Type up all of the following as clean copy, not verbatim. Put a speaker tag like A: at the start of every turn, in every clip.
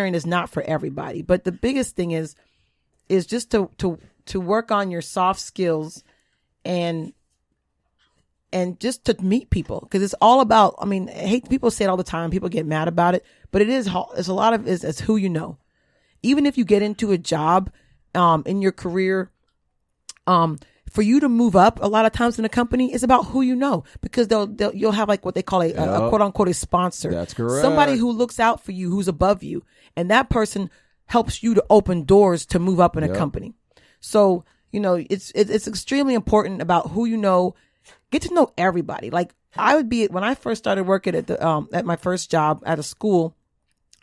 A: is not for everybody. But the biggest thing is just to work on your soft skills and just to meet people, because it's all about, I mean, I hate, people say it all the time, people get mad about it, but it's a lot of it's who you know. Even if you get into a job in your career, for you to move up a lot of times in a company, it's about who you know, because you'll have like what they call a quote unquote a sponsor.
B: That's correct.
A: Somebody who looks out for you, who's above you, and that person helps you to open doors to move up in a company. So, you know, it's extremely important about who you know. Get to know everybody. Like when I first started working at my first job at a school,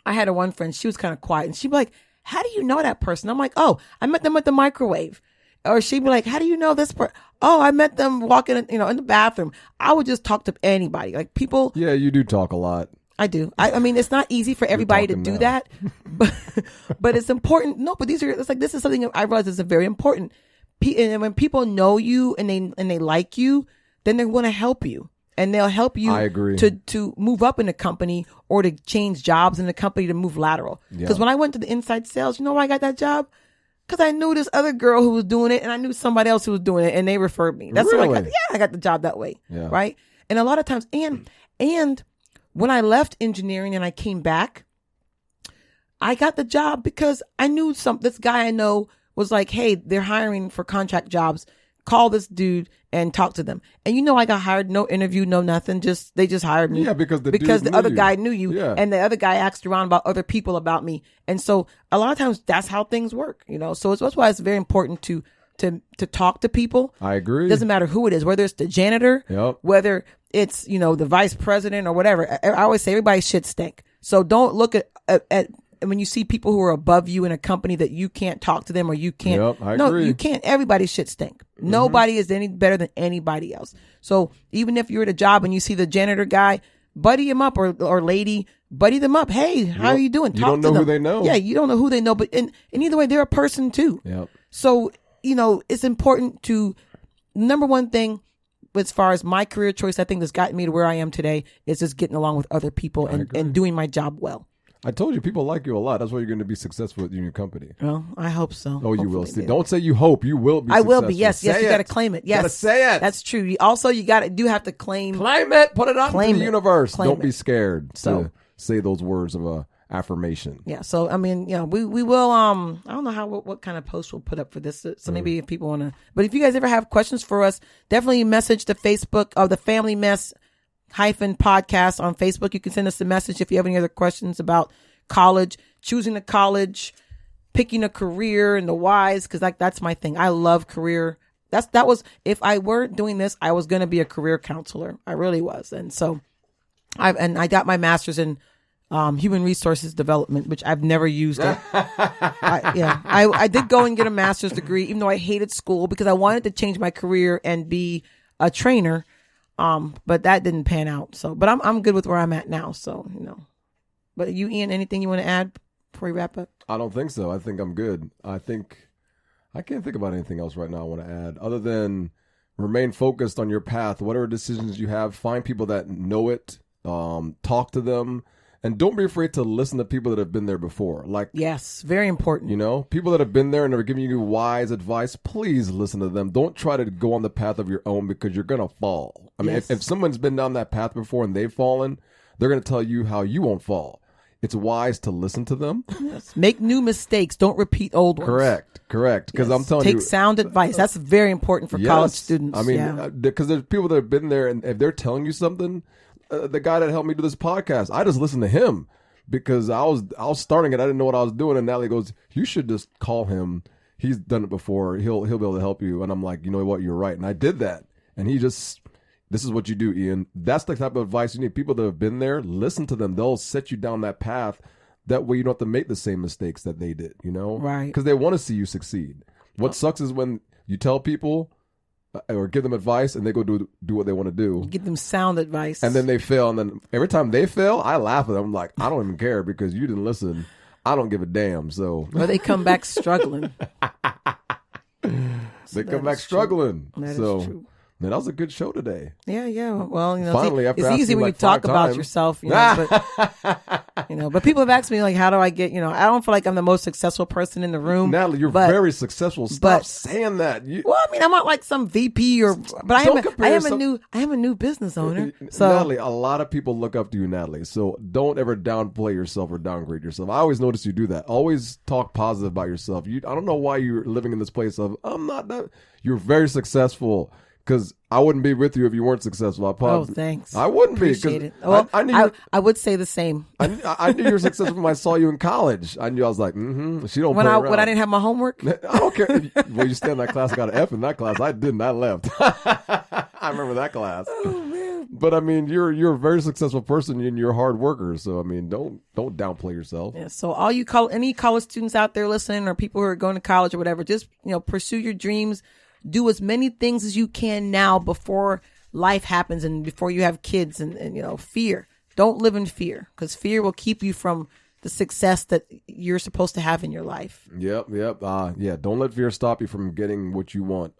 A: I had one friend, she was kind of quiet, and she'd be like, how do you know that person? I'm like, oh, I met them at the microwave. Or she'd be like, how do you know this person? Oh, I met them walking, in the bathroom. I would just talk to anybody, like people.
B: Yeah, you do talk a lot.
A: I do. I mean, it's not easy for everybody to do that, but it's important. No, but this is something I realize is very important. And when people know you and they like you, then they're going to help you, and they'll help you.
B: I agree.
A: To move up in the company or to change jobs in the company, to move lateral. Because when I went to the inside sales, you know why I got that job? Because I knew this other girl who was doing it, and I knew somebody else who was doing it, and they referred me. That's
B: really?
A: what I got the job that way. Yeah. Right. And a lot of times, and when I left engineering and I came back, I got the job because I knew this guy I know was like, hey, they're hiring for contract jobs. Call this dude and talk to them. And I got hired, no interview, no nothing. They just hired me.
B: Yeah, because
A: the other guy knew you. Yeah. And the other guy asked around about other people about me. And so a lot of times that's how things work, So that's why it's very important to talk to people.
B: I agree.
A: It doesn't matter who it is, whether it's the janitor, whether it's, the vice president or whatever. I always say everybody's shit stink. So don't look at when you see people who are above you in a company that you can't talk to them, or you can't.
B: I agree.
A: You can't. Everybody's shit stink. Mm-hmm. Nobody is any better than anybody else. So even if you're at a job and you see the janitor guy, buddy him up, or lady, buddy them up. Hey, how are you doing?
B: You don't know who they know.
A: Yeah, you don't know who they know, but and either way, they're a person too.
B: Yep.
A: So, it's important to, number one thing, as far as my career choice, I think that's gotten me to where I am today, is just getting along with other people and doing my job well.
B: I told you, people like you a lot. That's why you're going to be successful in your company.
A: Well, I hope so.
B: Oh, you will. Don't say you hope. You will be successful.
A: I will be. Yes, you got to claim it. Yes.
B: You got to say it.
A: That's true. You have to claim.
B: Claim it. Put it out into the universe. Don't be scared to say those words of affirmation.
A: Yeah. So, I mean, we will, I don't know what kind of post we'll put up for this. So maybe if people want to, but if you guys ever have questions for us, definitely message the Facebook of the Family Mess -podcast on Facebook. You can send us a message if you have any other questions about college, choosing a college, picking a career, and the whys, because that's my thing. I love career. That was, if I weren't doing this, I was going to be a career counselor. I really was. And so I got my master's in human resources development, which I've never used it. I did go and get a master's degree, even though I hated school, because I wanted to change my career and be a trainer. But that didn't pan out. So, but I'm good with where I'm at now. So, But you, Ian, anything you want to add before we wrap up?
B: I don't think so. I think I'm good. I can't think about anything else right now I want to add, other than remain focused on your path. Whatever decisions you have, find people that know it, talk to them, and don't be afraid to listen to people that have been there before.
A: Yes, very important.
B: People that have been there and are giving you wise advice, please listen to them. Don't try to go on the path of your own, because you're going to fall. I mean, if someone's been down that path before and they've fallen, they're going to tell you how you won't fall. It's wise to listen to them.
A: Yes. Make new mistakes. Don't repeat old ones.
B: Correct. Because I'm telling you.
A: Take sound advice. That's very important for college students.
B: I mean, because there's people that have been there, and if they're telling you something, the guy that helped me do this podcast, I just listened to him because I was starting it. I didn't know what I was doing. And Natalie goes, you should just call him. He's done it before. He'll be able to help you. And I'm like, you know what? You're right. And I did that. And this is what you do, Ian. That's the type of advice you need. People that have been there, listen to them. They'll set you down that path. That way you don't have to make the same mistakes that they did,
A: Right.
B: Because they want to see you succeed. What sucks is when you tell people or give them advice and they go do what they want to do.
A: You give them sound advice.
B: And then they fail. And then every time they fail, I laugh at them. I'm like, I don't even care because you didn't listen. I don't give a damn. So.
A: Or they come back struggling.
B: They come back struggling.
A: That is true.
B: Man, that was a good show today.
A: Yeah. Well,
B: finally,
A: it's easy when you talk about yourself. But But people have asked me, like, how do I get, I don't feel like I'm the most successful person in the room.
B: Natalie, you're very successful. Stop saying that.
A: I'm not like some VP but I am a new business owner. So
B: Natalie, a lot of people look up to you, Natalie. So don't ever downplay yourself or downgrade yourself. I always notice you do that. Always talk positive about yourself. I don't know why you're living in this place of, I'm not that. You're very successful. Because I wouldn't be with you if you weren't successful.
A: Thanks.
B: I wouldn't
A: Appreciate
B: be.
A: It. Well, I would say the same.
B: I knew you were successful when I saw you in college. I knew I was like, She don't play around.
A: When I didn't have my homework?
B: I don't care. Well, you stayed in that class. I got an F in that class. I didn't. I left. I remember that class.
A: Oh, man.
B: But I mean, you're a very successful person and you're a hard worker. So I mean, don't downplay yourself.
A: Yeah. So all you any college students out there listening, or people who are going to college or whatever, just pursue your dreams. Do as many things as you can now before life happens and before you have kids and fear. Don't live in fear, because fear will keep you from the success that you're supposed to have in your life.
B: Yep. Don't let fear stop you from getting what you want.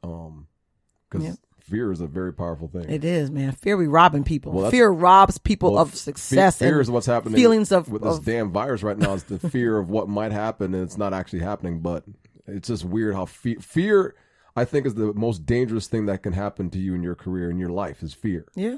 B: Because fear is a very powerful thing.
A: It is, man. Fear be robbing people. Fear robs people of success.
B: Fear is what's happening.
A: Feelings
B: with this damn virus right now is the fear of what might happen, and it's not actually happening. But it's just weird how fear, I think, is the most dangerous thing that can happen to you in your career, in your life, is fear.
A: Yeah.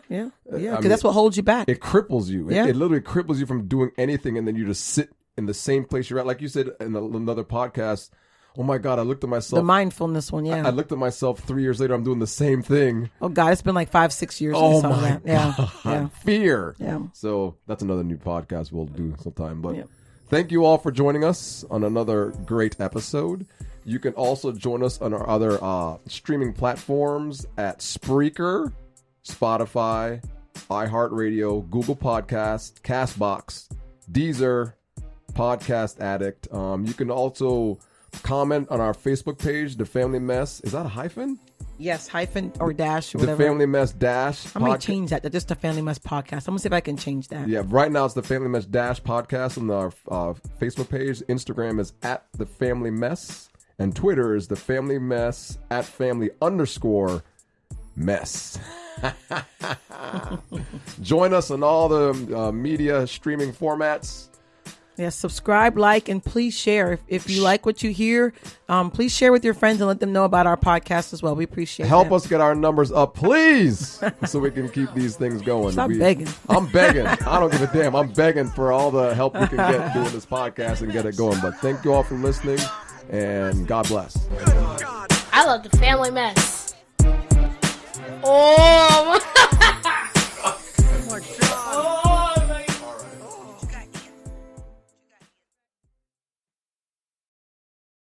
A: Because that's what holds you back.
B: It cripples you. It literally cripples you from doing anything, and then you just sit in the same place you're at. Like you said in another podcast, oh my God, I looked at myself.
A: The mindfulness one, yeah.
B: I looked at myself 3 years later, I'm doing the same thing.
A: Oh God, it's been like 5-6 years.
B: Oh my God.
A: Yeah.
B: Fear.
A: Yeah.
B: So that's another new podcast we'll do sometime. But thank you all for joining us on another great episode. You can also join us on our other streaming platforms at Spreaker, Spotify, iHeartRadio, Google Podcasts, CastBox, Deezer, Podcast Addict. You can also comment on our Facebook page, The Family Mess. Is that a hyphen?
A: Yes, hyphen or dash or whatever.
B: The Family Mess dash.
A: I might change that to just The Family Mess Podcast. I'm going to see if I can change that.
B: Yeah, right now it's The Family Mess dash podcast on our Facebook page. Instagram is at The Family Mess. And Twitter is The Family Mess at family_mess. Join us on all the media streaming formats.
A: Yes, subscribe, like, and please share. If you like what you hear, please share with your friends and let them know about our podcast as well. We appreciate it.
B: Help us get our numbers up, please, so we can keep these things going.
A: Stop begging.
B: I'm begging. I don't give a damn. I'm begging for all the help we can get doing this podcast and get it going. But thank you all for listening, and God bless.
C: I love The Family Mess. Oh, my.